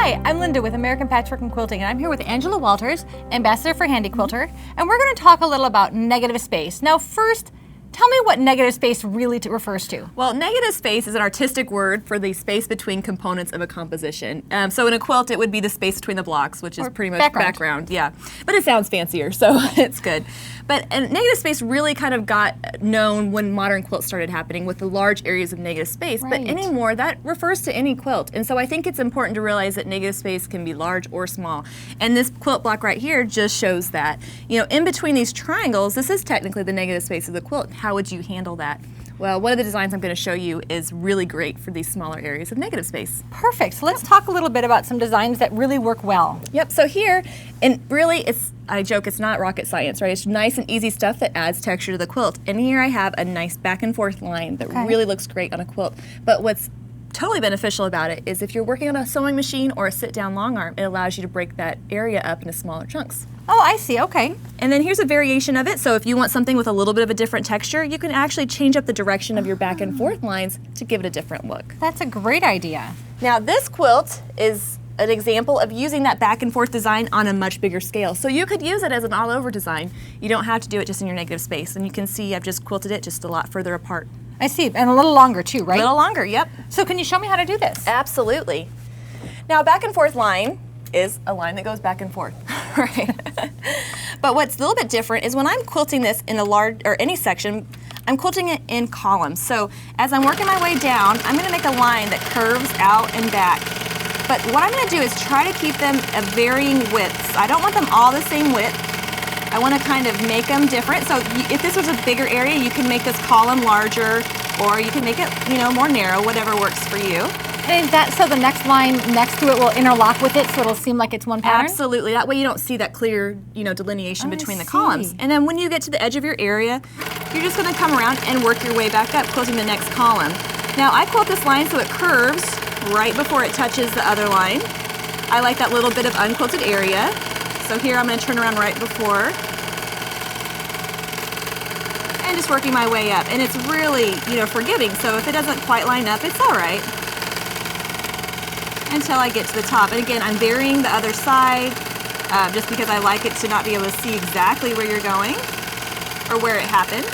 Hi, I'm Linda with American Patchwork and Quilting, and I'm here with Angela Walters, Ambassador for Handy Quilter, and we're going to talk a little about negative space. Now first, tell me what negative space really refers to. Well, negative space is an artistic word for the space between components of a composition. So in a quilt, it would be the space between the blocks, which is pretty much background. Yeah, but it sounds fancier, so it's good. But negative space really kind of got known when modern quilts started happening with the large areas of negative space. But anymore, that refers to any quilt. And so I think it's important to realize that negative space can be large or small. And this quilt block right here just shows that. You know, in between these triangles, this is technically the negative space of the quilt. How would you handle that? Well, one of the designs I'm going to show you is really great for these smaller areas of negative space. Perfect. So let's talk a little bit about some designs that really work well. Yep, so here, and really I joke it's not rocket science, right? It's nice and easy stuff that adds texture to the quilt. And here I have a nice back and forth line that really looks great on a quilt. But what's totally beneficial about it is if you're working on a sewing machine or a sit-down long arm, it allows you to break that area up into smaller chunks. Oh, I see, okay. And then here's a variation of it. So if you want something with a little bit of a different texture, you can actually change up the direction of your back and forth lines to give it a different look. That's a great idea. Now this quilt is an example of using that back and forth design on a much bigger scale. So you could use it as an all-over design. You don't have to do it just in your negative space. And you can see I've just quilted it just a lot further apart. I see, and a little longer too, right? A little longer, yep. So can you show me how to do this? Absolutely. Now a back and forth line is a line that goes back and forth, right? But what's a little bit different is when I'm quilting this in a large, or any section, I'm quilting it in columns. So as I'm working my way down, I'm gonna make a line that curves out and back. But what I'm gonna do is try to keep them of varying widths. I don't want them all the same width. I wanna kind of make them different. So if this was a bigger area, you can make this column larger, or you can make it, you know, more narrow, whatever works for you. And is that so the next line next to it will interlock with it so it'll seem like it's one pattern? Absolutely. That way you don't see that clear, you know, delineation between the columns. And then when you get to the edge of your area, you're just going to come around and work your way back up, quilting the next column. Now I quilt this line so it curves right before it touches the other line. I like that little bit of unquilted area. So here I'm going to turn around right before. And just working my way up. And it's really, you know, forgiving. So if it doesn't quite line up, it's all right. Until I get to the top. And again, I'm varying the other side just because I like it to not be able to see exactly where you're going or where it happened.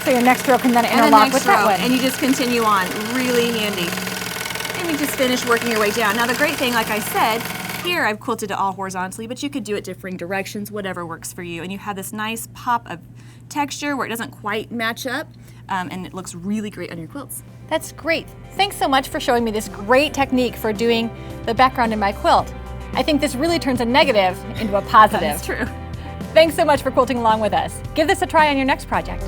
So your next row can then interlock with that one. And you just continue on. Really handy. And you just finish working your way down. Now the great thing, like I said, here I've quilted it all horizontally, but you could do it differing directions, whatever works for you. And you have this nice pop of texture where it doesn't quite match up, and it looks really great on your quilts. That's great. Thanks so much for showing me this great technique for doing the background in my quilt. I think this really turns a negative into a positive. That's true. Thanks so much for quilting along with us. Give this a try on your next project.